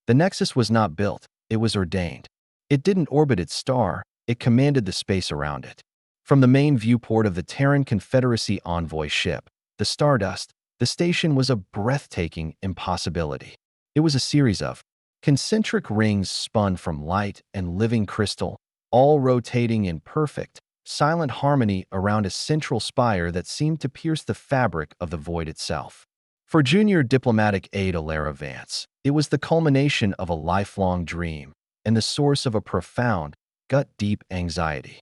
The Nexus was not built, it was ordained. It didn't orbit its star, it commanded the space around it. From the main viewport of the Terran Confederacy envoy ship, the Stardust, the station was a breathtaking impossibility. It was a series of concentric rings spun from light and living crystal, all rotating in perfect, silent harmony around a central spire that seemed to pierce the fabric of the void itself. For junior diplomatic aide Alara Vance, it was the culmination of a lifelong dream and the source of a profound, gut-deep anxiety.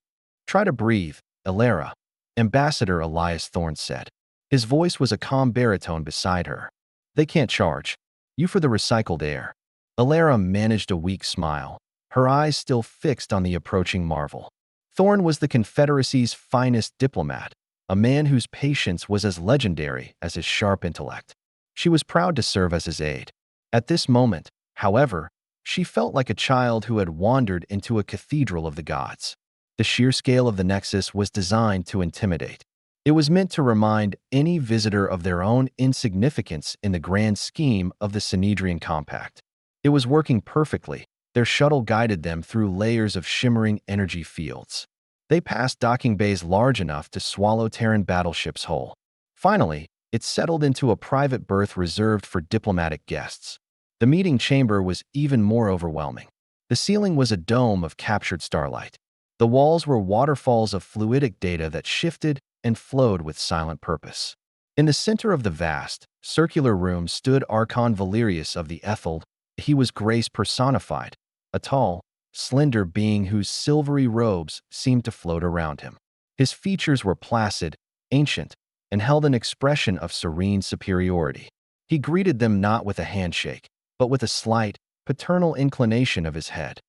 "Try to breathe, Alara," Ambassador Elias Thorne said. His voice was a calm baritone beside her. "They can't charge you for the recycled air." Alara managed a weak smile, her eyes still fixed on the approaching marvel. Thorne was the Confederacy's finest diplomat, a man whose patience was as legendary as his sharp intellect. She was proud to serve as his aide. At this moment, however, she felt like a child who had wandered into a cathedral of the gods. The sheer scale of the Nexus was designed to intimidate. It was meant to remind any visitor of their own insignificance in the grand scheme of the Synedrian Compact. It was working perfectly. Their shuttle guided them through layers of shimmering energy fields. They passed docking bays large enough to swallow Terran battleships whole. Finally, it settled into a private berth reserved for diplomatic guests. The meeting chamber was even more overwhelming. The ceiling was a dome of captured starlight. The walls were waterfalls of fluidic data that shifted and flowed with silent purpose. In the center of the vast, circular room stood Archon Valerius of the Ethel. He was grace personified, a tall, slender being whose silvery robes seemed to float around him. His features were placid, ancient, and held an expression of serene superiority. He greeted them not with a handshake, but with a slight, paternal inclination of his head.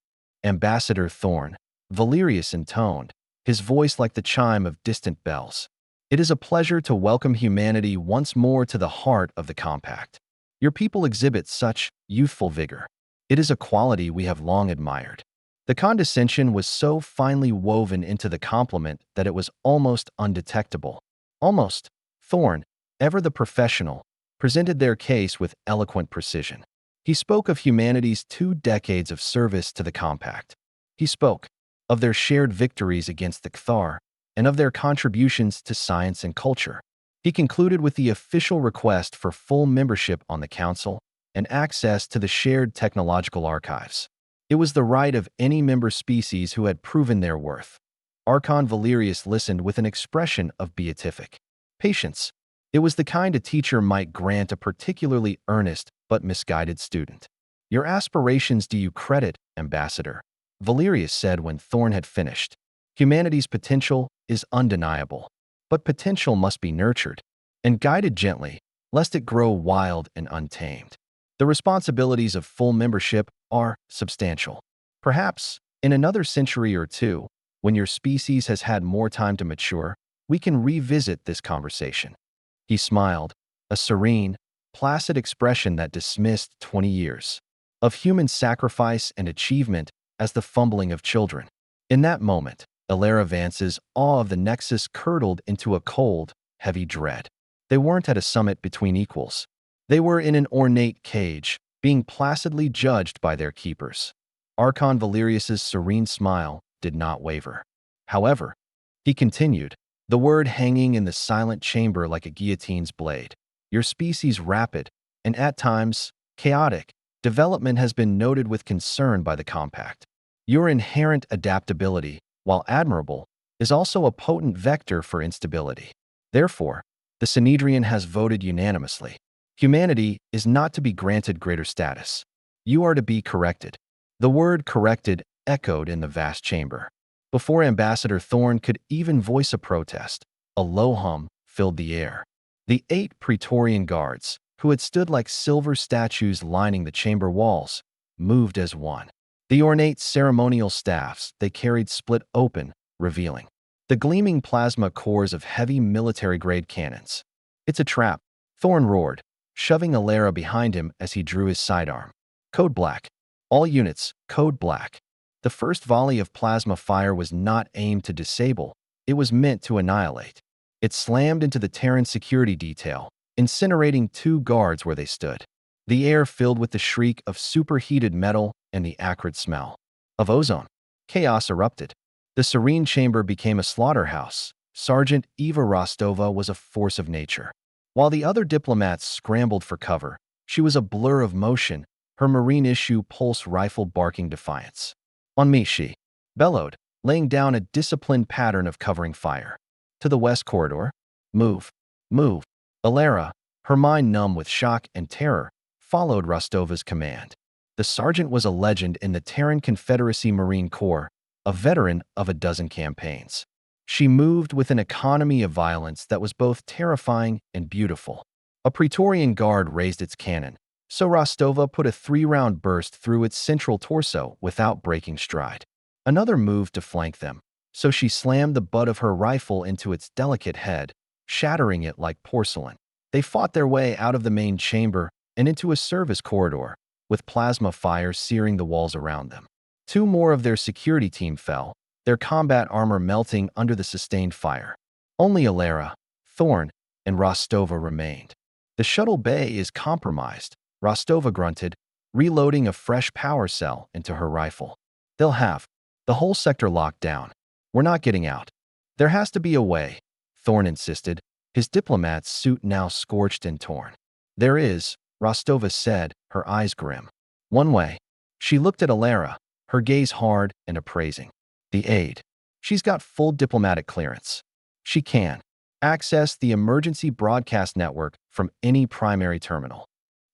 "Ambassador Thorne," Valerius intoned, his voice like the chime of distant bells. "It is a pleasure to welcome humanity once more to the heart of the Compact. Your people exhibit such youthful vigor. It is a quality we have long admired." The condescension was so finely woven into the compliment that it was almost undetectable. Almost. Thorne, ever the professional, presented their case with eloquent precision. He spoke of humanity's 2 decades of service to the Compact. He spoke of their shared victories against the Cthar and of their contributions to science and culture. He concluded with the official request for full membership on the Council and access to the shared technological archives. It was the right of any member species who had proven their worth. Archon Valerius listened with an expression of beatific patience. It was the kind a teacher might grant a particularly earnest but misguided student. "Your aspirations do you credit, Ambassador," Valerius said when Thorne had finished. "Humanity's potential is undeniable, but potential must be nurtured and guided gently, lest it grow wild and untamed. The responsibilities of full membership are substantial. Perhaps, in another century or two, when your species has had more time to mature, we can revisit this conversation." He smiled, a serene, placid expression that dismissed 20 years of human sacrifice and achievement as the fumbling of children. In that moment, Alara Vance's awe of the Nexus curdled into a cold, heavy dread. They weren't at a summit between equals. They were in an ornate cage, being placidly judged by their keepers. Archon Valerius's serene smile did not waver. However, he continued, the word hanging in the silent chamber like a guillotine's blade. "Your species' rapid, and at times, chaotic, development has been noted with concern by the Compact. Your inherent adaptability, while admirable, is also a potent vector for instability. Therefore, the Synedrian has voted unanimously. Humanity is not to be granted greater status. You are to be corrected." The word "corrected" echoed in the vast chamber. Before Ambassador Thorne could even voice a protest, a low hum filled the air. The 8 Praetorian guards, who had stood like silver statues lining the chamber walls, moved as one. The ornate ceremonial staffs they carried split open, revealing the gleaming plasma cores of heavy military-grade cannons. "It's a trap," Thorne roared, shoving Alara behind him as he drew his sidearm. "Code black. All units, code black." The first volley of plasma fire was not aimed to disable, it was meant to annihilate. It slammed into the Terran security detail, incinerating 2 guards where they stood. the air filled with the shriek of superheated metal and the acrid smell of ozone. Chaos erupted. The serene chamber became a slaughterhouse. Sergeant Eva Rostova was a force of nature. While the other diplomats scrambled for cover, she was a blur of motion, her marine issue pulse rifle barking defiance. On me, she bellowed, laying down a disciplined pattern of covering fire. To the west corridor. Move. Move. Alara, her mind numb with shock and terror, followed Rostova's command. The sergeant was a legend in the Terran Confederacy Marine Corps, a veteran of a dozen campaigns. She moved with an economy of violence that was both terrifying and beautiful. A Praetorian guard raised its cannon, so Rostova put a 3-round burst through its central torso without breaking stride. Another moved to flank them, so she slammed the butt of her rifle into its delicate head, shattering it like porcelain. They fought their way out of the main chamber and into a service corridor, with plasma fire searing the walls around them. 2 more of their security team fell, their combat armor melting under the sustained fire. Only Alara, Thorn, and Rostova remained. The shuttle bay is compromised, Rostova grunted, reloading a fresh power cell into her rifle. They'll have the whole sector locked down. We're not getting out. There has to be a way, Thorn insisted, his diplomat's suit now scorched and torn. There is, Rostova said, her eyes grim. One way. She looked at Alara, her gaze hard and appraising. The aide. She's got full diplomatic clearance. She can access the emergency broadcast network from any primary terminal.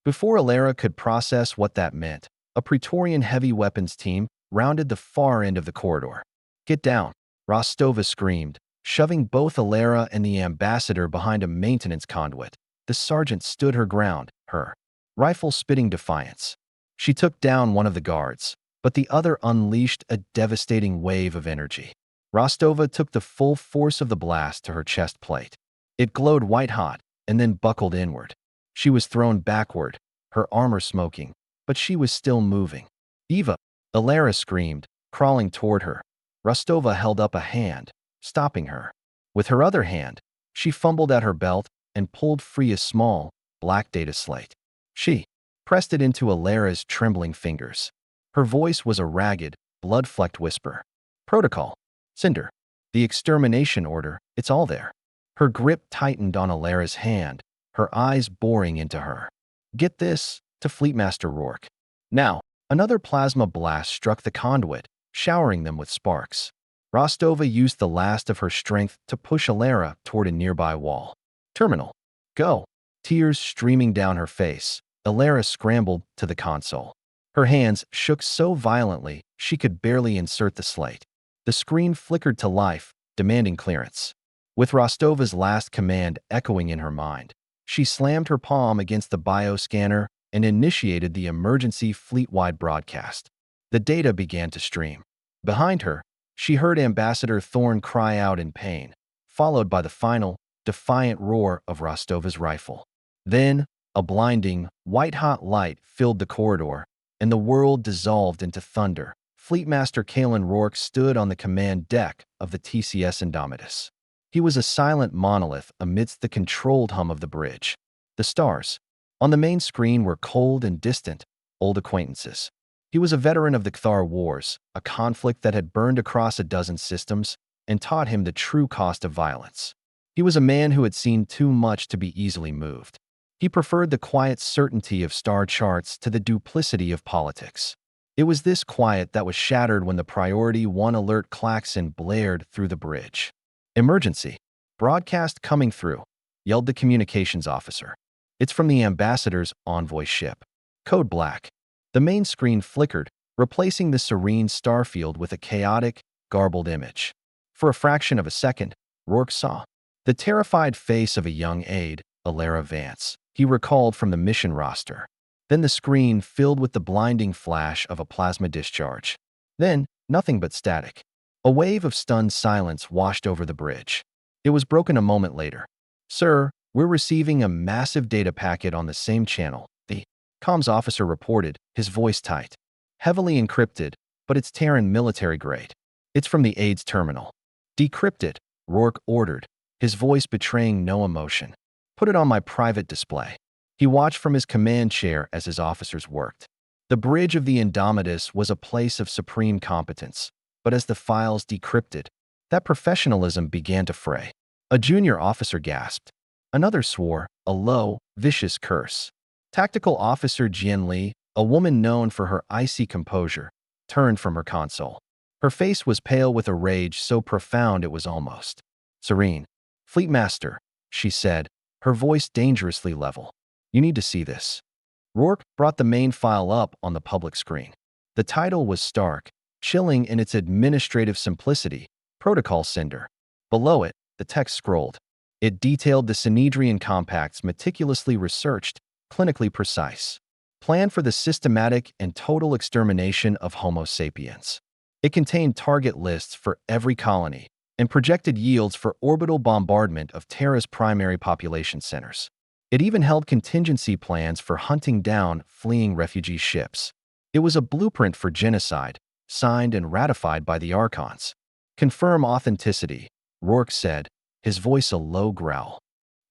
Before Alara could process what that meant, a Praetorian heavy weapons team rounded the far end of the corridor. Get down, Rostova screamed, shoving both Alara and the ambassador behind a maintenance conduit. The sergeant stood her ground, her rifle spitting defiance. She took down one of the guards, but the other unleashed a devastating wave of energy. Rostova took the full force of the blast to her chest plate. It glowed white-hot and then buckled inward. She was thrown backward, her armor smoking, but she was still moving. Eva, Alara screamed, crawling toward her. Rostova held up a hand, stopping her. With her other hand, she fumbled at her belt and pulled free a small, black data slate. She pressed it into Alara's trembling fingers. Her voice was a ragged, blood-flecked whisper. Protocol. Cinder. The extermination order, it's all there. Her grip tightened on Alara's hand, her eyes boring into her. Get this, to Fleetmaster Rourke. Now, another plasma blast struck the conduit, showering them with sparks. Rostova used the last of her strength to push Alara toward a nearby wall. Terminal. Go. Tears streaming down her face, Alara scrambled to the console. Her hands shook so violently she could barely insert the slate. The screen flickered to life, demanding clearance. With Rostova's last command echoing in her mind, she slammed her palm against the bioscanner and initiated the emergency fleet-wide broadcast. The data began to stream. Behind her, she heard Ambassador Thorn cry out in pain, followed by the final, defiant roar of Rostova's rifle. Then, a blinding, white-hot light filled the corridor, and the world dissolved into thunder. Fleetmaster Kalen Rourke stood on the command deck of the TCS Indomitus. He was a silent monolith amidst the controlled hum of the bridge. The stars on the main screen were cold and distant, old acquaintances. He was a veteran of the HFY Wars, a conflict that had burned across a dozen systems and taught him the true cost of violence. He was a man who had seen too much to be easily moved. He preferred the quiet certainty of star charts to the duplicity of politics. It was this quiet that was shattered when the Priority 1 alert klaxon blared through the bridge. Emergency. Broadcast coming through, yelled the communications officer. It's from the ambassador's envoy ship. Code black. The main screen flickered, replacing the serene starfield with a chaotic, garbled image. For a fraction of a second, Rourke saw the terrified face of a young aide, Alara Vance, he recalled from the mission roster. Then the screen filled with the blinding flash of a plasma discharge. Then, nothing but static. A wave of stunned silence washed over the bridge. It was broken a moment later. Sir, we're receiving a massive data packet on the same channel, the comms officer reported, his voice tight. Heavily encrypted, but it's Terran military grade. It's from the aide's terminal. Decrypt it, Rourke ordered, his voice betraying no emotion. Put it on my private display. He watched from his command chair as his officers worked. The bridge of the Indomitus was a place of supreme competence, but as the files decrypted, that professionalism began to fray. A junior officer gasped. Another swore, a low, vicious curse. Tactical Officer Jian Li, a woman known for her icy composure, turned from her console. Her face was pale with a rage so profound it was almost serene. "Fleetmaster," she said, her voice dangerously level. "You need to see this." Rourke brought the main file up on the public screen. The title was stark, chilling in its administrative simplicity, Protocol Cinder. Below it, the text scrolled. It detailed the Synedrian compact's meticulously researched, clinically precise plan for the systematic and total extermination of Homo sapiens. It contained target lists for every colony and projected yields for orbital bombardment of Terra's primary population centers. It even held contingency plans for hunting down fleeing refugee ships. It was a blueprint for genocide, signed and ratified by the Archons. "Confirm authenticity," Rourke said, his voice a low growl.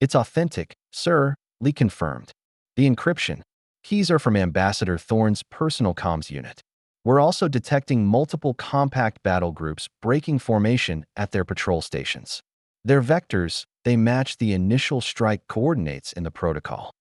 "It's authentic, sir," Lee confirmed. "The encryption keys are from Ambassador Thorne's personal comms unit. We're also detecting multiple compact battle groups breaking formation at their patrol stations. Their vectors, they match the initial strike coordinates in the protocol."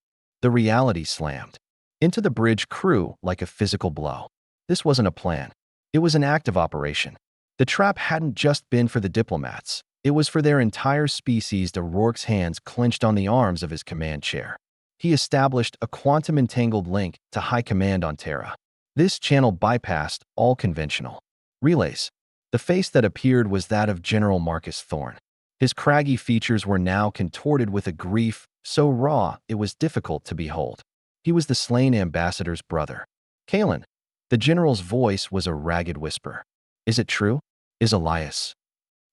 The reality slammed into the bridge crew like a physical blow. This wasn't a plan. It was an active operation. The trap hadn't just been for the diplomats. It was for their entire species. Rourke's hands clenched on the arms of his command chair. He established a quantum-entangled link to High Command on Terra. This channel bypassed all conventional relays. The face that appeared was that of General Marcus Thorne. His craggy features were now contorted with a grief so raw it was difficult to behold. He was the slain ambassador's brother. "Kalen." The general's voice was a ragged whisper. "Is it true? Is Elias?"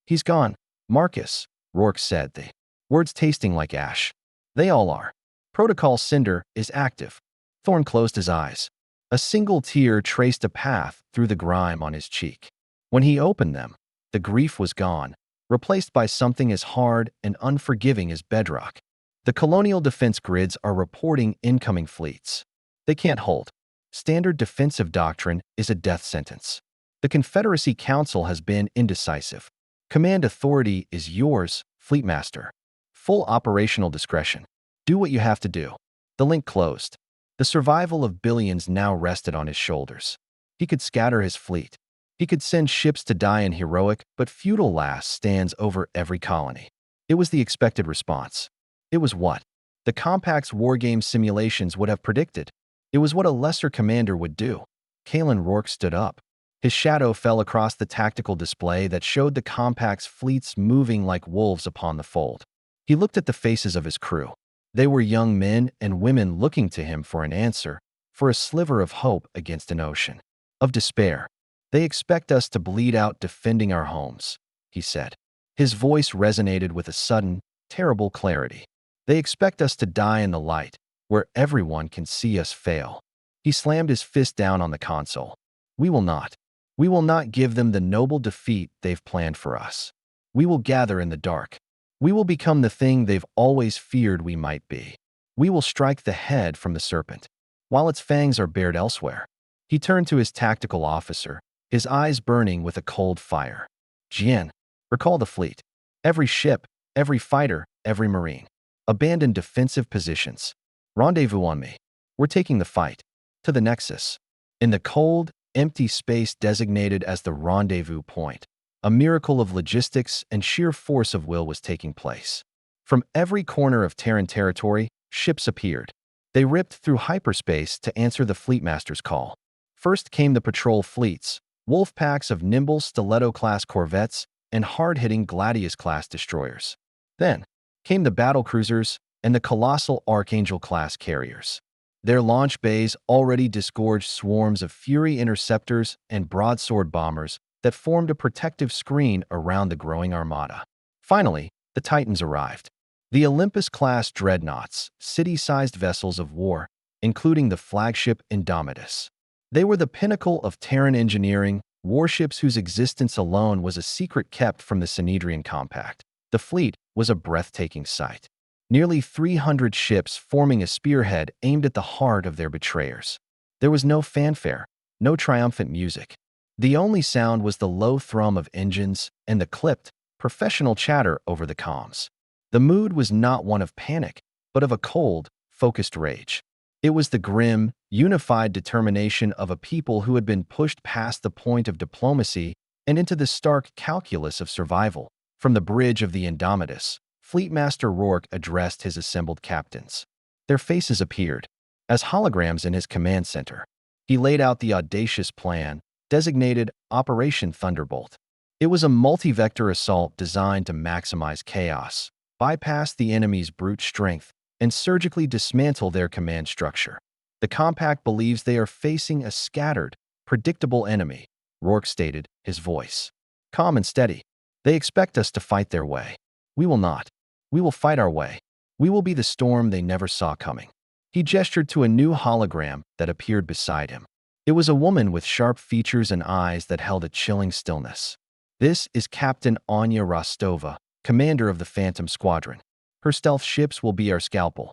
"He's gone, Marcus," Rourke said, the words tasting like ash. "They all are. Protocol Cinder is active." Thorne closed his eyes. A single tear traced a path through the grime on his cheek. When he opened them, the grief was gone, replaced by something as hard and unforgiving as bedrock. The colonial defense grids are reporting incoming fleets. They can't hold. Standard defensive doctrine is a death sentence. The Confederacy Council has been indecisive. Command authority is yours, Fleetmaster. Full operational discretion. Do what you have to do. The link closed. The survival of billions now rested on his shoulders. He could scatter his fleet. He could send ships to die in heroic but futile last stands over every colony. It was the expected response. It was what the Compact's wargame simulations would have predicted. It was what a lesser commander would do. Kalen Rourke stood up. His shadow fell across the tactical display that showed the Compact's fleets moving like wolves upon the fold. He looked at the faces of his crew. They were young men and women looking to him for an answer, for a sliver of hope against an ocean of despair. "They expect us to bleed out defending our homes," he said. His voice resonated with a sudden, terrible clarity. "They expect us to die in the light, where everyone can see us fail." He slammed his fist down on the console. "We will not. We will not give them the noble defeat they've planned for us. We will gather in the dark. We will become the thing they've always feared we might be. We will strike the head from the serpent, while its fangs are bared elsewhere." He turned to his tactical officer, his eyes burning with a cold fire. "Jian, recall the fleet. Every ship, every fighter, every marine. Abandon defensive positions. Rendezvous on me. We're taking the fight to the Nexus." In the cold, empty space designated as the rendezvous point, a miracle of logistics and sheer force of will was taking place. From every corner of Terran territory, ships appeared. They ripped through hyperspace to answer the Fleetmaster's call. First came the patrol fleets, wolf packs of nimble Stiletto-class corvettes and hard-hitting Gladius-class destroyers. Then came the battlecruisers and the colossal Archangel-class carriers. Their launch bays already disgorged swarms of Fury interceptors and broadsword bombers that formed a protective screen around the growing armada. Finally, the Titans arrived. The Olympus-class dreadnoughts, city-sized vessels of war, including the flagship Indomitus. They were the pinnacle of Terran engineering, warships whose existence alone was a secret kept from the Synedrian Compact. The fleet was a breathtaking sight. nearly 300 ships forming a spearhead aimed at the heart of their betrayers. There was no fanfare, no triumphant music. The only sound was the low thrum of engines and the clipped, professional chatter over the comms. The mood was not one of panic, but of a cold, focused rage. It was the grim, unified determination of a people who had been pushed past the point of diplomacy and into the stark calculus of survival. From the bridge of the Indomitus, Fleetmaster Rourke addressed his assembled captains. Their faces appeared as holograms in his command center. He laid out the audacious plan, designated Operation Thunderbolt. It was a multi-vector assault designed to maximize chaos, bypass the enemy's brute strength, and surgically dismantle their command structure. The Compact believes they are facing a scattered, predictable enemy, Rourke stated, his voice calm and steady. They expect us to fight their way. We will not. We will fight our way. We will be the storm they never saw coming. He gestured to a new hologram that appeared beside him. It was a woman with sharp features and eyes that held a chilling stillness. This is Captain Anya Rostova, commander of the Phantom Squadron. Her stealth ships will be our scalpel.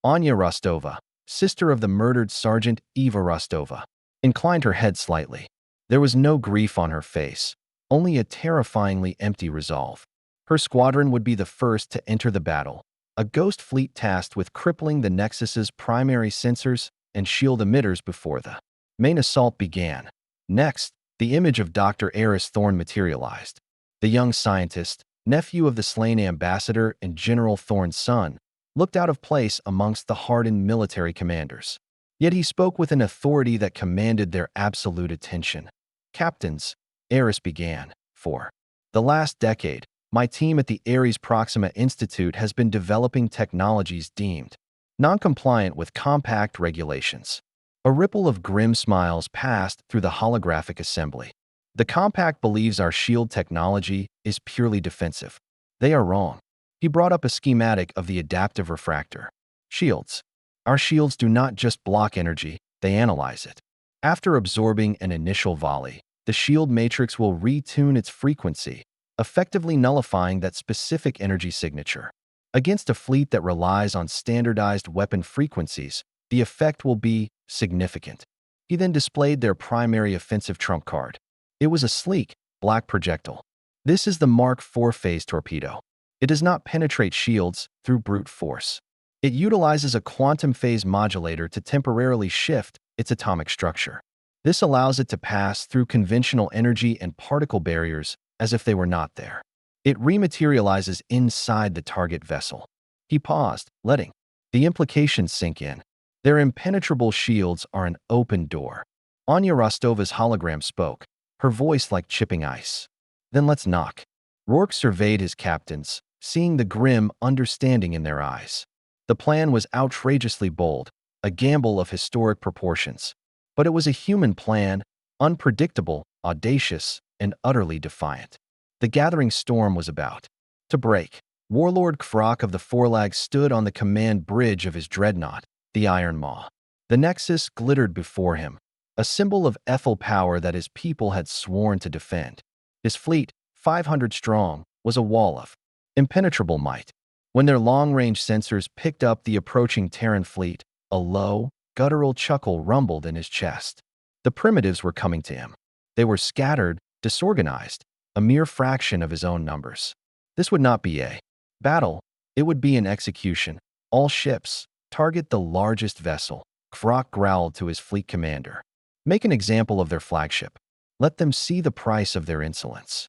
Anya Rostova, sister of the murdered Sergeant Eva Rostova, inclined her head slightly. There was no grief on her face, only a terrifyingly empty resolve. Her squadron would be the first to enter the battle, a ghost fleet tasked with crippling the Nexus's primary sensors and shield emitters before the main assault began. Next, the image of Dr. Eris Thorne materialized. The young scientist, nephew of the slain ambassador and General Thorne's son, looked out of place amongst the hardened military commanders. Yet he spoke with an authority that commanded their absolute attention. Captains, Eris began, for the last decade, my team at the Ares Proxima Institute has been developing technologies deemed non-compliant with compact regulations. A ripple of grim smiles passed through the holographic assembly. The Compact believes our shield technology is purely defensive. They are wrong. He brought up a schematic of the adaptive refractor. Shields. Our shields do not just block energy, they analyze it. After absorbing an initial volley, the shield matrix will retune its frequency, effectively nullifying that specific energy signature. Against a fleet that relies on standardized weapon frequencies, the effect will be significant. He then displayed their primary offensive trump card. It was a sleek, black projectile. This is the Mark IV phase torpedo. It does not penetrate shields through brute force. It utilizes a quantum phase modulator to temporarily shift its atomic structure. This allows it to pass through conventional energy and particle barriers as if they were not there. It rematerializes inside the target vessel. He paused, letting the implications sink in. Their impenetrable shields are an open door. Anya Rostova's hologram spoke, her voice like chipping ice. Then let's knock. Rourke surveyed his captains, seeing the grim understanding in their eyes. The plan was outrageously bold, a gamble of historic proportions. But it was a human plan, unpredictable, audacious, and utterly defiant. The gathering storm was about to break. Warlord Kfrock of the Forlag stood on the command bridge of his dreadnought, the Iron Maw. The Nexus glittered before him, a symbol of Ethel power that his people had sworn to defend. His fleet, 500 strong, was a wall of impenetrable might. When their long-range sensors picked up the approaching Terran fleet, a low, guttural chuckle rumbled in his chest. The primitives were coming to him. They were scattered, disorganized, a mere fraction of his own numbers. This would not be a battle, it would be an execution. All ships, target the largest vessel. Kfrock growled to his fleet commander. Make an example of their flagship. Let them see the price of their insolence.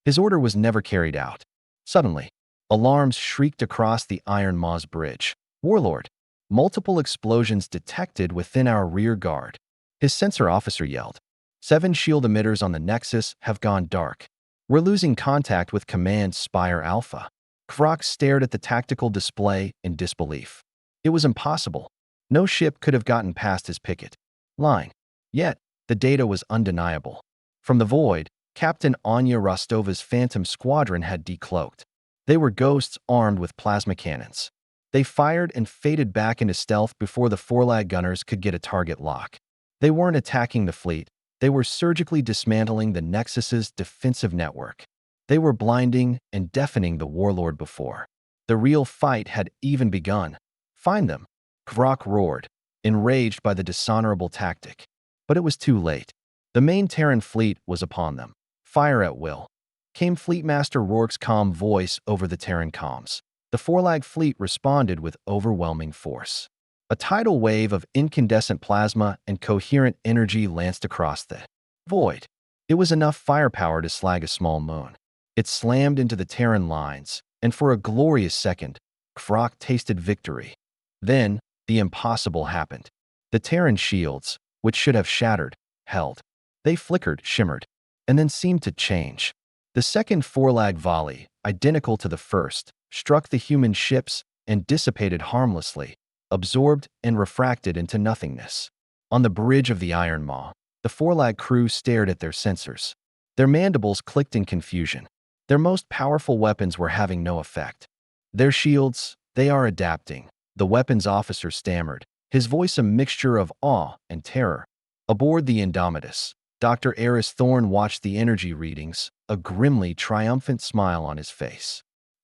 His order was never carried out. Suddenly, alarms shrieked across the Iron Maw's bridge. Warlord, multiple explosions detected within our rear guard. His sensor officer yelled. 7 shield emitters on the Nexus have gone dark. We're losing contact with Command Spire Alpha. Kfrock stared at the tactical display in disbelief. It was impossible. No ship could have gotten past his picket line. Yet, the data was undeniable. From the void, Captain Anya Rostova's Phantom Squadron had decloaked. They were ghosts armed with plasma cannons. They fired and faded back into stealth before the Forlag gunners could get a target lock. They weren't attacking the fleet. They were surgically dismantling the Nexus's defensive network. They were blinding and deafening the warlord before The real fight had even begun. Find them, Kvrak roared, enraged by the dishonorable tactic. But it was too late. The main Terran fleet was upon them. Fire at will, came Fleetmaster Rourke's calm voice over the Terran comms. The Forlag fleet responded with overwhelming force. A tidal wave of incandescent plasma and coherent energy lanced across the void. It was enough firepower to slag a small moon. It slammed into the Terran lines, and for a glorious second, Kvrak tasted victory. Then, the impossible happened. The Terran shields, which should have shattered, held. They flickered, shimmered, and then seemed to change. The second Forlag volley, identical to the first, struck the human ships and dissipated harmlessly, absorbed and refracted into nothingness. On the bridge of the Iron Maw, the Forlag crew stared at their sensors. Their mandibles clicked in confusion. Their most powerful weapons were having no effect. Their shields, they are adapting, the weapons officer stammered, his voice a mixture of awe and terror. Aboard the Indomitus, Dr. Eris Thorne watched the energy readings, a grimly triumphant smile on his face.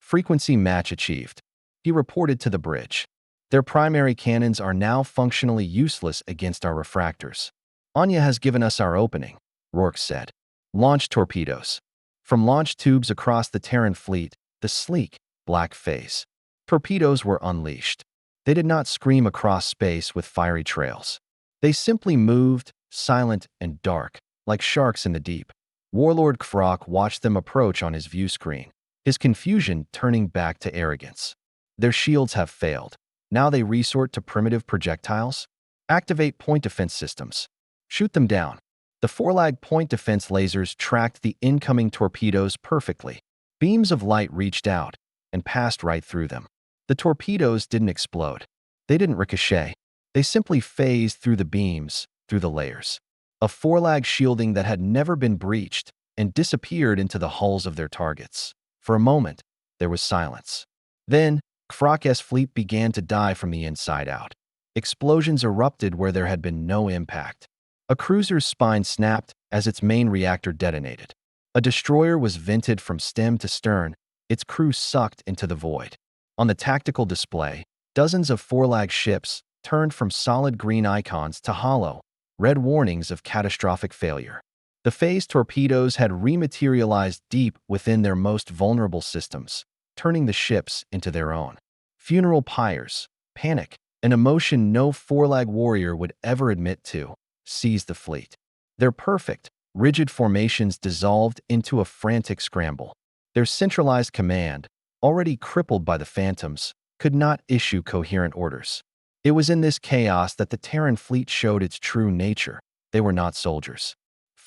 Frequency match achieved. He reported to the bridge. Their primary cannons are now functionally useless against our refractors. Anya has given us our opening, Rourke said. Launch torpedoes. From launch tubes across the Terran fleet, the sleek, black phase. Torpedoes were unleashed. They did not scream across space with fiery trails. They simply moved, silent and dark, like sharks in the deep. Warlord Kvrak watched them approach on his view screen, his confusion turning back to arrogance. Their shields have failed. Now they resort to primitive projectiles? Activate point defense systems. Shoot them down. The Forlag point defense lasers tracked the incoming torpedoes perfectly. Beams of light reached out and passed right through them. The torpedoes didn't explode. They didn't ricochet. They simply phased through the beams, through the layers. A Forlag shielding that had never been breached and disappeared into the hulls of their targets. For a moment, there was silence. Then, Kvrak's fleet began to die from the inside out. Explosions erupted where there had been no impact. A cruiser's spine snapped as its main reactor detonated. A destroyer was vented from stem to stern, its crew sucked into the void. On the tactical display, dozens of Forlag ships turned from solid green icons to hollow, red warnings of catastrophic failure. The phase torpedoes had rematerialized deep within their most vulnerable systems, turning the ships into their own. Funeral pyres, panic, an emotion no Forlag warrior would ever admit to, seized the fleet. Their perfect, rigid formations dissolved into a frantic scramble. Their centralized command, already crippled by the phantoms, could not issue coherent orders. It was in this chaos that the Terran fleet showed its true nature. They were not soldiers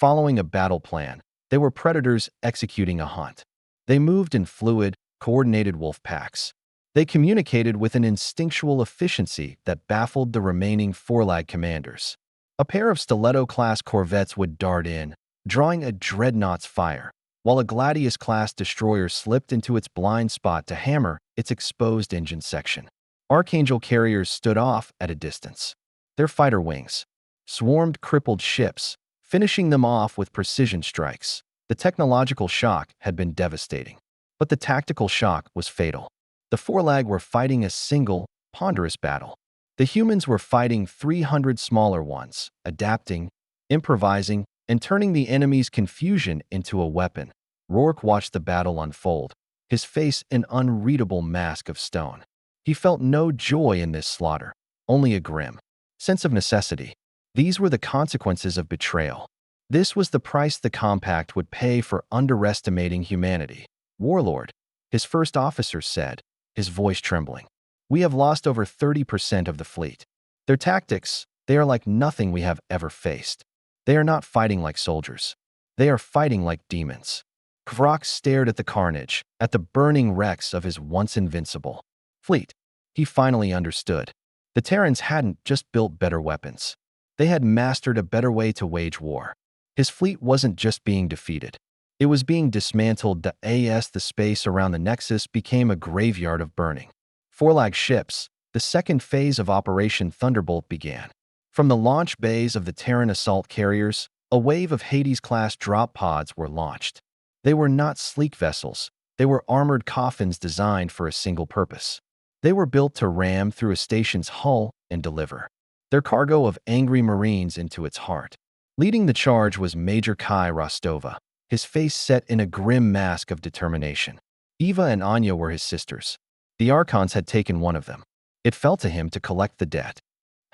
following a battle plan. They were predators executing a hunt. They moved in fluid, coordinated wolf packs. They communicated with an instinctual efficiency that baffled the remaining Forlag commanders. A pair of Stiletto-class corvettes would dart in, drawing a dreadnought's fire, while a Gladius-class destroyer slipped into its blind spot to hammer its exposed engine section. Archangel carriers stood off at a distance. Their fighter wings swarmed crippled ships, finishing them off with precision strikes. The technological shock had been devastating, but the tactical shock was fatal. The Forlag were fighting a single, ponderous battle. The humans were fighting 300 smaller ones, adapting, improvising, and turning the enemy's confusion into a weapon. Rourke watched the battle unfold, his face an unreadable mask of stone. He felt no joy in this slaughter, only a grim sense of necessity. These were the consequences of betrayal. This was the price the Compact would pay for underestimating humanity. Warlord, his first officer said, his voice trembling. We have lost over 30% of the fleet. Their tactics, they are like nothing we have ever faced. They are not fighting like soldiers. They are fighting like demons. Kvrak stared at the carnage, at the burning wrecks of his once invincible fleet. He finally understood. The Terrans hadn't just built better weapons. They had mastered a better way to wage war. His fleet wasn't just being defeated. It was being dismantled. The space around the Nexus became a graveyard of burning. Forlag ships, the second phase of Operation Thunderbolt began. From the launch bays of the Terran assault carriers, a wave of Hades-class drop pods were launched. They were not sleek vessels, They were armored coffins designed for a single purpose. They were built to ram through a station's hull and deliver their cargo of angry Marines into its heart. Leading the charge was Major Kai Rostova, his face set in a grim mask of determination. Eva and Anya were his sisters. The Archons had taken one of them. It fell to him to collect the debt.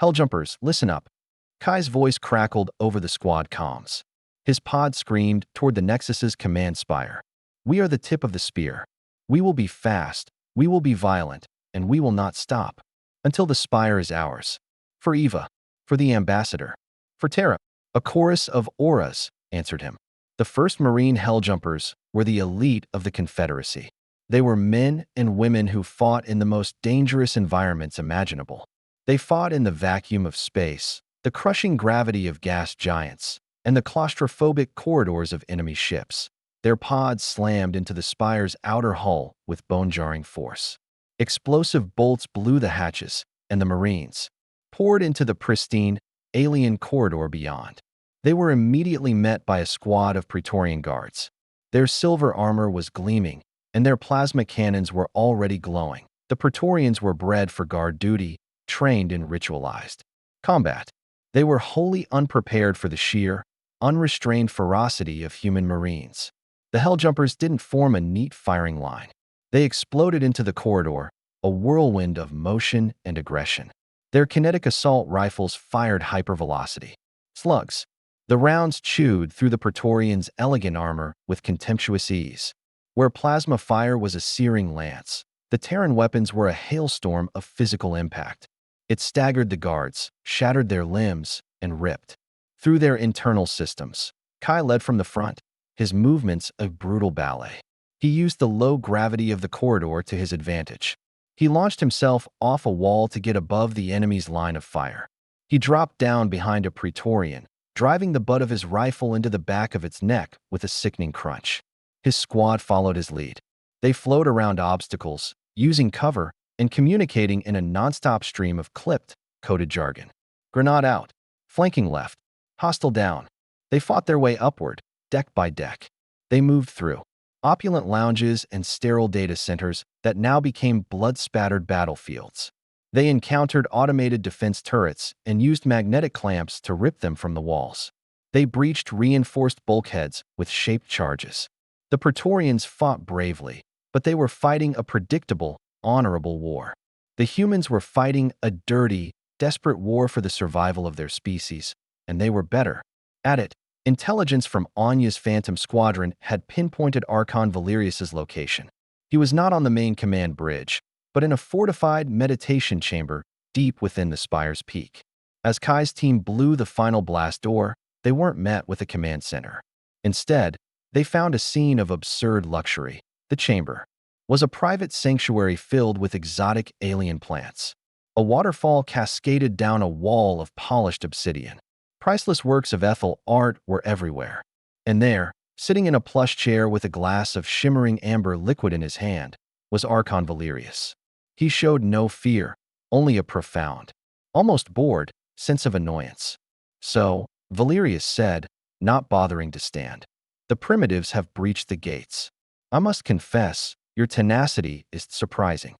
Helljumpers, listen up. Kai's voice crackled over the squad comms. His pod screamed toward the Nexus's command spire. We are the tip of the spear. We will be fast, we will be violent, and we will not stop until the spire is ours. For Eva, for the ambassador, for Terra. A chorus of auras answered him. The first Marine Helljumpers were the elite of the Confederacy. They were men and women who fought in the most dangerous environments imaginable. They fought in the vacuum of space, the crushing gravity of gas giants, and the claustrophobic corridors of enemy ships. Their pods slammed into the spire's outer hull with bone-jarring force. Explosive bolts blew the hatches, and the Marines poured into the pristine, alien corridor beyond. They were immediately met by a squad of Praetorian guards. Their silver armor was gleaming, and their plasma cannons were already glowing. The Praetorians were bred for guard duty, trained in ritualized combat. They were wholly unprepared for the sheer, unrestrained ferocity of human Marines. The Helljumpers didn't form a neat firing line. They exploded into the corridor, a whirlwind of motion and aggression. Their kinetic assault rifles fired hypervelocity slugs. The rounds chewed through the Praetorians' elegant armor with contemptuous ease. Where plasma fire was a searing lance, the Terran weapons were a hailstorm of physical impact. It staggered the guards, shattered their limbs, and ripped through their internal systems. Kai led from the front, his movements a brutal ballet. He used the low gravity of the corridor to his advantage. He launched himself off a wall to get above the enemy's line of fire. He dropped down behind a Praetorian, driving the butt of his rifle into the back of its neck with a sickening crunch. His squad followed his lead. They flowed around obstacles, using cover and communicating in a nonstop stream of clipped, coded jargon. Grenade out. Flanking left. Hostile down. They fought their way upward, deck by deck. They moved through opulent lounges and sterile data centers that now became blood-spattered battlefields. They encountered automated defense turrets and used magnetic clamps to rip them from the walls. They breached reinforced bulkheads with shaped charges. The Praetorians fought bravely, but they were fighting a predictable, honorable war. The humans were fighting a dirty, desperate war for the survival of their species, and they were better at it. Intelligence from Anya's Phantom Squadron had pinpointed Archon Valerius's location. He was not on the main command bridge, but in a fortified meditation chamber deep within the spire's peak. As Kai's team blew the final blast door, they weren't met with a command center. Instead, they found a scene of absurd luxury. The chamber was a private sanctuary filled with exotic alien plants. A waterfall cascaded down a wall of polished obsidian. Priceless works of Ethel art were everywhere. And there, sitting in a plush chair with a glass of shimmering amber liquid in his hand, was Archon Valerius. He showed no fear, only a profound, almost bored, sense of annoyance. So, Valerius said, not bothering to stand, the primitives have breached the gates. I must confess, your tenacity is surprising.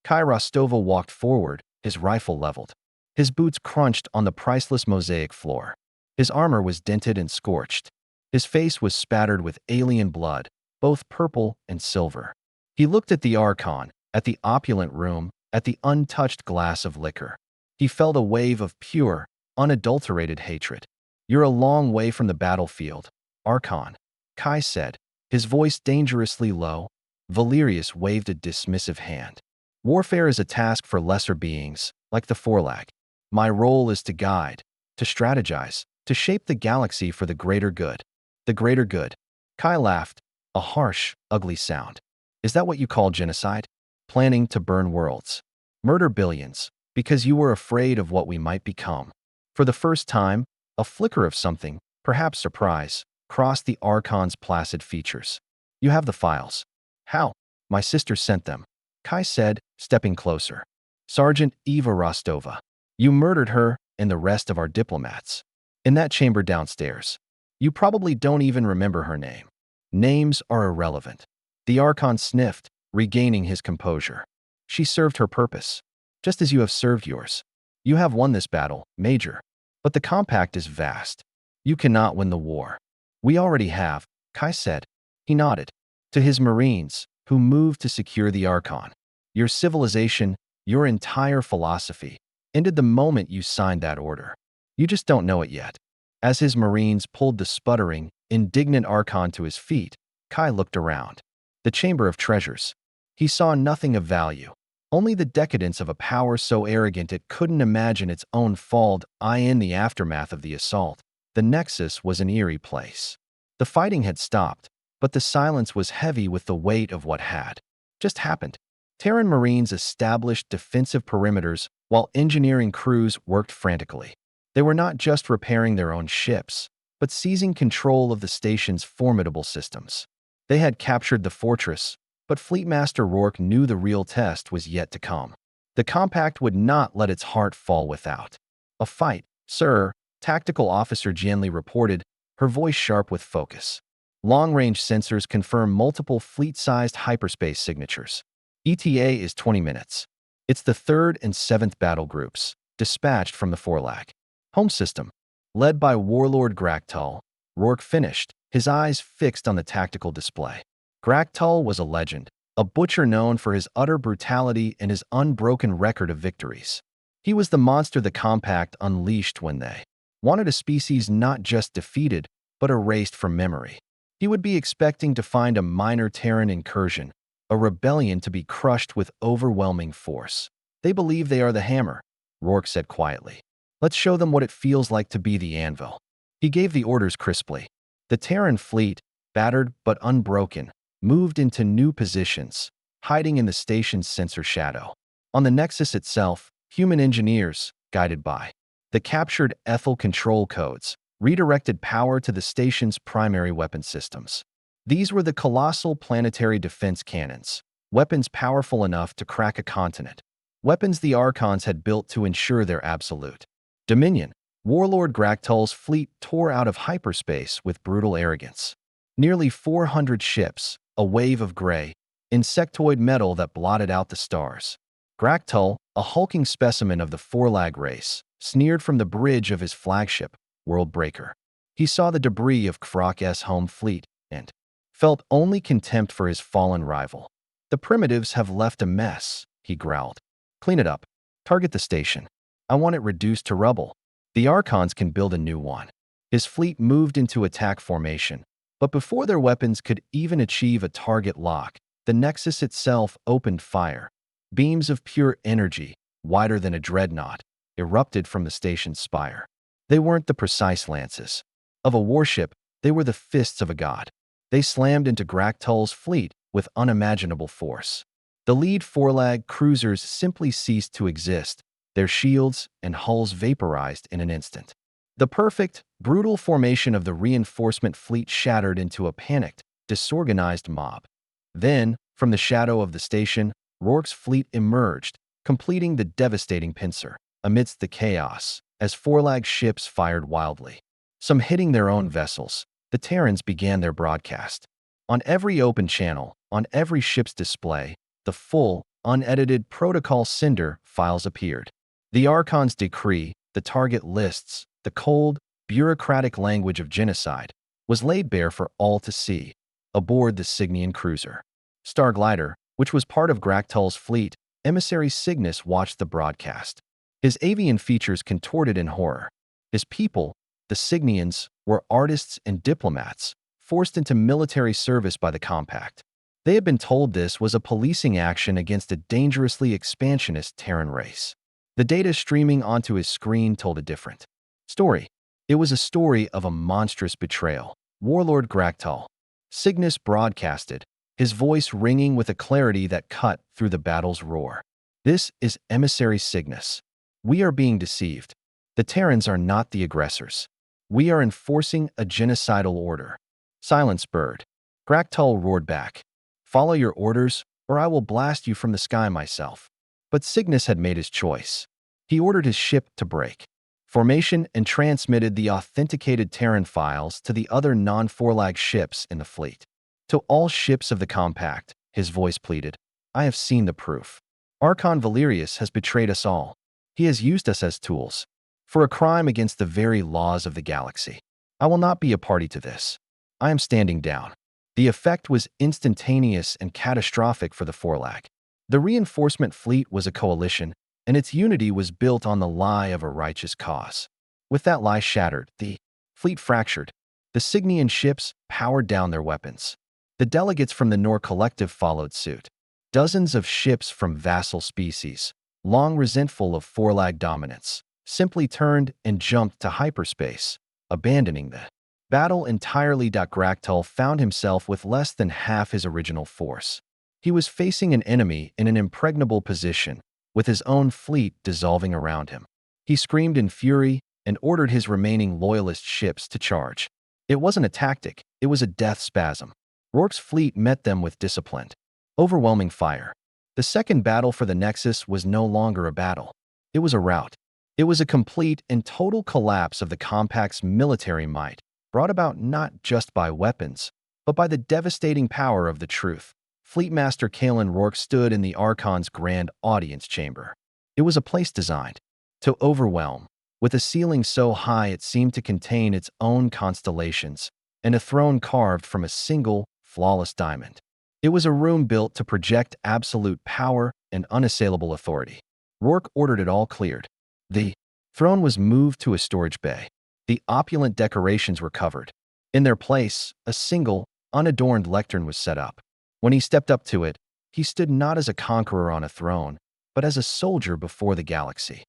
Kai Rostova walked forward, his rifle leveled. His boots crunched on the priceless mosaic floor. His armor was dented and scorched. His face was spattered with alien blood, both purple and silver. He looked at the Archon, at the opulent room, at the untouched glass of liquor. He felt a wave of pure, unadulterated hatred. You're a long way from the battlefield, Archon, Kai said, his voice dangerously low. Valerius waved a dismissive hand. Warfare is a task for lesser beings, like the Forlag. My role is to guide, to strategize, to shape the galaxy for the greater good. The greater good. Kai laughed, a harsh, ugly sound. Is that what you call genocide? Planning to burn worlds. Murder billions, because you were afraid of what we might become. For the first time, a flicker of something, perhaps surprise, crossed the Archon's placid features. You have the files. How? My sister sent them, Kai said, stepping closer. Sergeant Eva Rostova. You murdered her and the rest of our diplomats. In that chamber downstairs. You probably don't even remember her name. Names are irrelevant. The Archon sniffed, regaining his composure. She served her purpose, just as you have served yours. You have won this battle, Major. But the compact is vast. You cannot win the war. We already have, Kai said. He nodded. To his Marines, who moved to secure the Archon. Your civilization, your entire philosophy, ended the moment you signed that order. You just don't know it yet. As his Marines pulled the sputtering, indignant Archon to his feet, Kai looked around. The Chamber of Treasures. He saw nothing of value, only the decadence of a power so arrogant it couldn't imagine its own fall. In the aftermath of the assault, the Nexus was an eerie place. The fighting had stopped, but the silence was heavy with the weight of what had just happened. Terran Marines established defensive perimeters while engineering crews worked frantically. They were not just repairing their own ships, but seizing control of the station's formidable systems. They had captured the fortress, but Fleetmaster Rourke knew the real test was yet to come. The compact would not let its heart fall without a fight. Sir, Tactical Officer Jianli reported, her voice sharp with focus. Long-range sensors confirm multiple fleet-sized hyperspace signatures. ETA is 20 minutes. It's the 3rd and 7th battle groups, dispatched from the Forlag. Home system. Led by Warlord Graktal, Rourke finished, his eyes fixed on the tactical display. Graktal was a legend, a butcher known for his utter brutality and his unbroken record of victories. He was the monster the compact unleashed when they wanted a species not just defeated, but erased from memory. He would be expecting to find a minor Terran incursion, a rebellion to be crushed with overwhelming force. They believe they are the hammer, Rourke said quietly. Let's show them what it feels like to be the anvil. He gave the orders crisply. The Terran fleet, battered but unbroken, moved into new positions, hiding in the station's sensor shadow. On the Nexus itself, human engineers, guided by the captured Ethel control codes, redirected power to the station's primary weapon systems. These were the colossal planetary defense cannons, weapons powerful enough to crack a continent, weapons the Archons had built to ensure their absolute dominion. Warlord Graktal's fleet tore out of hyperspace with brutal arrogance. Nearly 400 ships, a wave of gray, insectoid metal that blotted out the stars. Graktal, a hulking specimen of the Forlag race, sneered from the bridge of his flagship, Worldbreaker. He saw the debris of Krok's home fleet and felt only contempt for his fallen rival. The primitives have left a mess, he growled. Clean it up. Target the station. I want it reduced to rubble. The Archons can build a new one. His fleet moved into attack formation, but before their weapons could even achieve a target lock, the Nexus itself opened fire. Beams of pure energy, wider than a dreadnought, erupted from the station's spire. They weren't the precise lances of a warship, they were the fists of a god. They slammed into Graktal's fleet with unimaginable force. The lead Forlag cruisers simply ceased to exist, their shields and hulls vaporized in an instant. The perfect, brutal formation of the reinforcement fleet shattered into a panicked, disorganized mob. Then, from the shadow of the station, Rourke's fleet emerged, completing the devastating pincer. Amidst the chaos, as Forlag ships fired wildly, some hitting their own vessels, the Terrans began their broadcast. On every open channel, on every ship's display, the full, unedited protocol cinder files appeared. The Archon's decree, the target lists, the cold, bureaucratic language of genocide, was laid bare for all to see, aboard the Cygnian cruiser. Starglider, which was part of Graktal's fleet, emissary Cygnus watched the broadcast. His avian features contorted in horror. His people, the Cygnians, were artists and diplomats, forced into military service by the compact. They had been told this was a policing action against a dangerously expansionist Terran race. The data streaming onto his screen told a different story. It was a story of a monstrous betrayal. Warlord Graktal. Cygnus broadcasted, his voice ringing with a clarity that cut through the battle's roar. This is Emissary Cygnus. We are being deceived. The Terrans are not the aggressors. We are enforcing a genocidal order. Silence, bird. Graktal roared back. Follow your orders, or I will blast you from the sky myself. But Cygnus had made his choice. He ordered his ship to break formation and transmitted the authenticated Terran files to the other non-Forlag ships in the fleet. To all ships of the Compact, his voice pleaded, I have seen the proof. Archon Valerius has betrayed us all. He has used us as tools for a crime against the very laws of the galaxy. I will not be a party to this. I am standing down. The effect was instantaneous and catastrophic for the Forlag. The reinforcement fleet was a coalition, and its unity was built on the lie of a righteous cause. With that lie shattered, the fleet fractured. The Cygnian ships powered down their weapons. The delegates from the Nor Collective followed suit. Dozens of ships from vassal species, long resentful of Forlag dominance, simply turned and jumped to hyperspace, abandoning the battle entirely. Gractul found himself with less than half his original force. He was facing an enemy in an impregnable position, with his own fleet dissolving around him. He screamed in fury and ordered his remaining loyalist ships to charge. It wasn't a tactic, it was a death spasm. Rourke's fleet met them with disciplined, overwhelming fire. The second battle for the Nexus was no longer a battle. It was a rout. It was a complete and total collapse of the Compact's military might, brought about not just by weapons, but by the devastating power of the truth. Fleetmaster Kalen Rourke stood in the Archon's grand audience chamber. It was a place designed to overwhelm, with a ceiling so high it seemed to contain its own constellations, and a throne carved from a single, flawless diamond. It was a room built to project absolute power and unassailable authority. Rourke ordered it all cleared. The throne was moved to a storage bay. The opulent decorations were covered. In their place, a single, unadorned lectern was set up. When he stepped up to it, he stood not as a conqueror on a throne, but as a soldier before the galaxy.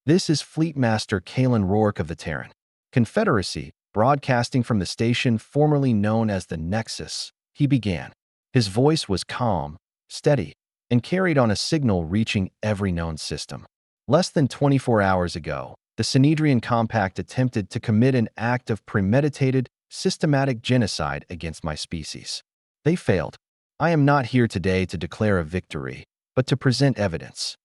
This is Fleetmaster Kalen Rourke of the Terran Confederacy, broadcasting from the station formerly known as the Nexus. He began. His voice was calm, steady, and carried on a signal reaching every known system. Less than 24 hours ago, the Synedrian Compact attempted to commit an act of premeditated, systematic genocide against my species. They failed. I am not here today to declare a victory, but to present evidence.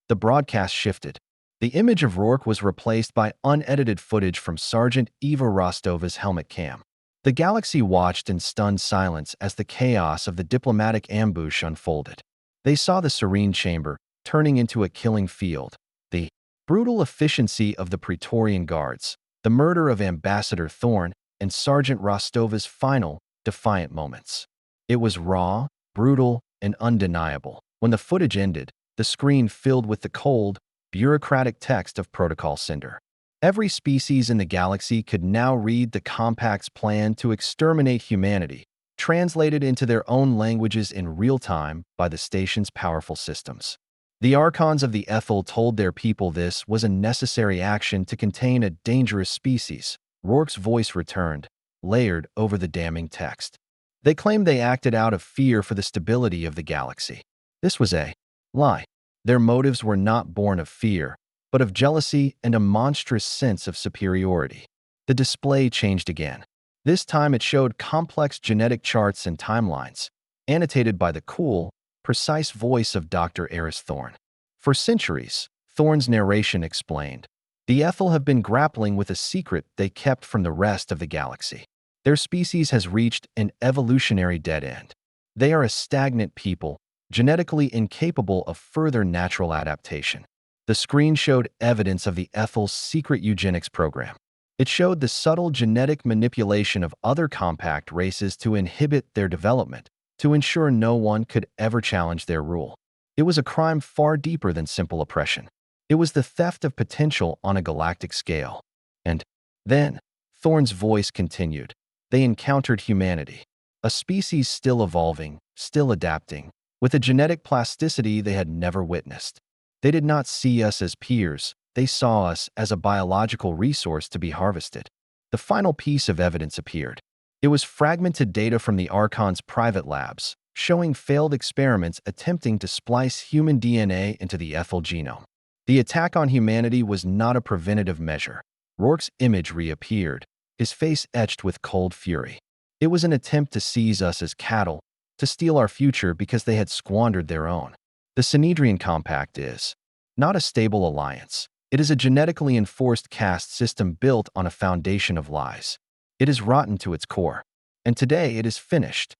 The broadcast shifted. The image of Rourke was replaced by unedited footage from Sergeant Eva Rostova's helmet cam. The galaxy watched in stunned silence as the chaos of the diplomatic ambush unfolded. They saw the serene chamber turning into a killing field, the brutal efficiency of the Praetorian Guards, the murder of Ambassador Thorne, and Sergeant Rostova's final, defiant moments. It was raw, brutal, and undeniable. When the footage ended, the screen filled with the cold, bureaucratic text of Protocol Cinder. Every species in the galaxy could now read the Compact's plan to exterminate humanity, translated into their own languages in real time by the station's powerful systems. The Archons of the Ethel told their people this was a necessary action to contain a dangerous species. Rourke's voice returned, layered over the damning text. They claimed they acted out of fear for the stability of the galaxy. This was a lie. Their motives were not born of fear, but of jealousy and a monstrous sense of superiority. The display changed again. This time it showed complex genetic charts and timelines, annotated by the cool, precise voice of Dr. Eris Thorne. For centuries, Thorne's narration explained, the Ethel have been grappling with a secret they kept from the rest of the galaxy. Their species has reached an evolutionary dead end. They are a stagnant people, genetically incapable of further natural adaptation. The screen showed evidence of the Ethel's secret eugenics program. It showed the subtle genetic manipulation of other compact races to inhibit their development, to ensure no one could ever challenge their rule. It was a crime far deeper than simple oppression. It was the theft of potential on a galactic scale. And then, Thorne's voice continued. They encountered humanity, a species still evolving, still adapting, with a genetic plasticity they had never witnessed. They did not see us as peers, they saw us as a biological resource to be harvested. The final piece of evidence appeared. It was fragmented data from the Archon's private labs, showing failed experiments attempting to splice human DNA into the Ethel genome. The attack on humanity was not a preventative measure. Rourke's image reappeared, his face etched with cold fury. It was an attempt to seize us as cattle, to steal our future because they had squandered their own. The Synedrian Compact is not a stable alliance. It is a genetically enforced caste system built on a foundation of lies. It is rotten to its core. And today it is finished.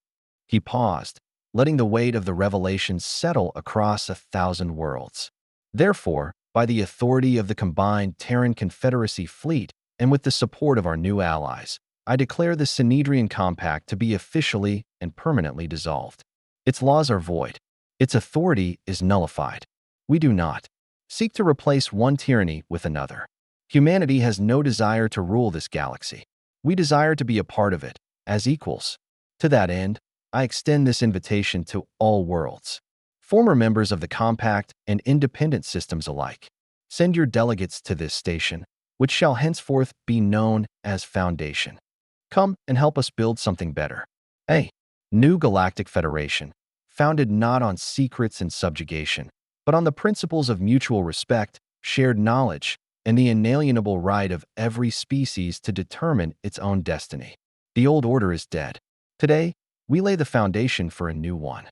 He paused, letting the weight of the revelation settle across 1,000 worlds. Therefore, by the authority of the combined Terran Confederacy fleet and with the support of our new allies, I declare the Synedrian Compact to be officially and permanently dissolved. Its laws are void. Its authority is nullified. We do not seek to replace one tyranny with another. Humanity has no desire to rule this galaxy. We desire to be a part of it, as equals. To that end, I extend this invitation to all worlds, former members of the Compact and independent systems alike. Send your delegates to this station, which shall henceforth be known as Foundation. Come and help us build something better. A new galactic federation, founded not on secrets and subjugation, but on the principles of mutual respect, shared knowledge, and the inalienable right of every species to determine its own destiny. The old order is dead. Today, we lay the foundation for a new one.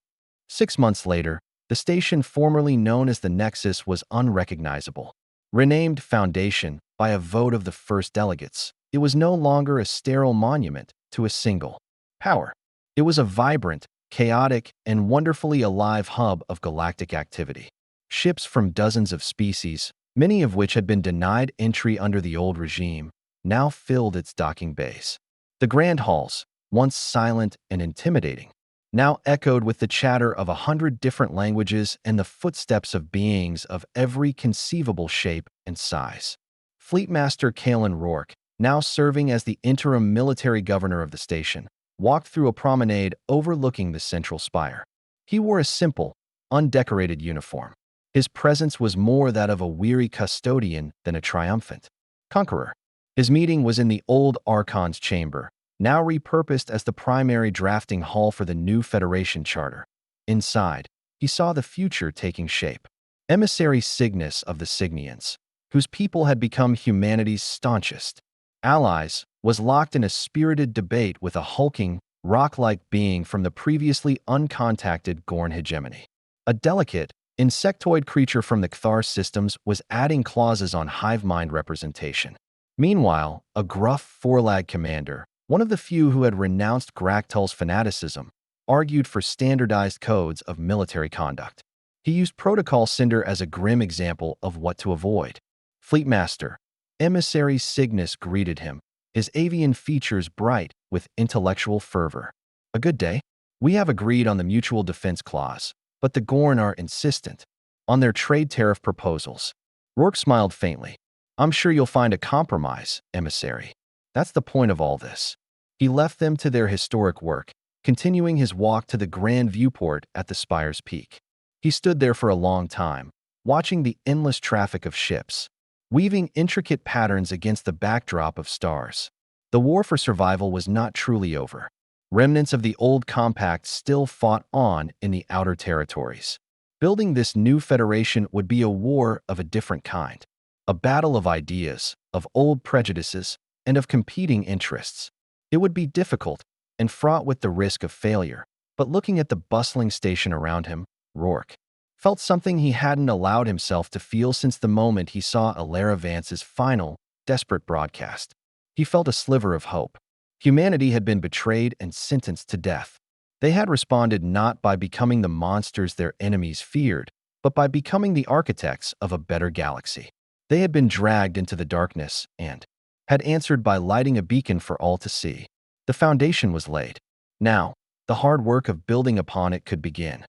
6 months later, the station formerly known as the Nexus was unrecognizable. Renamed Foundation by a vote of the first delegates, it was no longer a sterile monument to a single power. It was a vibrant, chaotic, and wonderfully alive hub of galactic activity. Ships from dozens of species, many of which had been denied entry under the old regime, now filled its docking bays. The grand halls, once silent and intimidating, now echoed with the chatter of 100 different languages and the footsteps of beings of every conceivable shape and size. Fleetmaster Kalen Rourke, now serving as the interim military governor of the station, walked through a promenade overlooking the central spire. He wore a simple, undecorated uniform. His presence was more that of a weary custodian than a triumphant conqueror. His meeting was in the old Archon's chamber, now repurposed as the primary drafting hall for the new Federation Charter. Inside, he saw the future taking shape. Emissary Cygnus of the Cygnians, whose people had become humanity's staunchest allies, was locked in a spirited debate with a hulking, rock-like being from the previously uncontacted Gorn hegemony. A delicate, insectoid creature from the Cthar systems was adding clauses on hive mind representation. Meanwhile, a gruff Forlag commander, one of the few who had renounced Gractul's fanaticism, argued for standardized codes of military conduct. He used Protocol Cinder as a grim example of what to avoid. Fleetmaster, Emissary Cygnus greeted him, his avian features bright with intellectual fervor. A good day? We have agreed on the mutual defense clause, but the Gorn are insistent on their trade tariff proposals. Rourke smiled faintly. I'm sure you'll find a compromise, Emissary. That's the point of all this. He left them to their historic work, continuing his walk to the grand viewport at the spire's peak. He stood there for a long time, watching the endless traffic of ships, weaving intricate patterns against the backdrop of stars. The war for survival was not truly over. Remnants of the old compact still fought on in the outer territories. Building this new federation would be a war of a different kind, a battle of ideas, of old prejudices, and of competing interests. It would be difficult and fraught with the risk of failure, but looking at the bustling station around him, Rourke felt something he hadn't allowed himself to feel since the moment he saw Alara Vance's final, desperate broadcast. He felt a sliver of hope. Humanity had been betrayed and sentenced to death. They had responded not by becoming the monsters their enemies feared, but by becoming the architects of a better galaxy. They had been dragged into the darkness and had answered by lighting a beacon for all to see. The foundation was laid. Now, the hard work of building upon it could begin.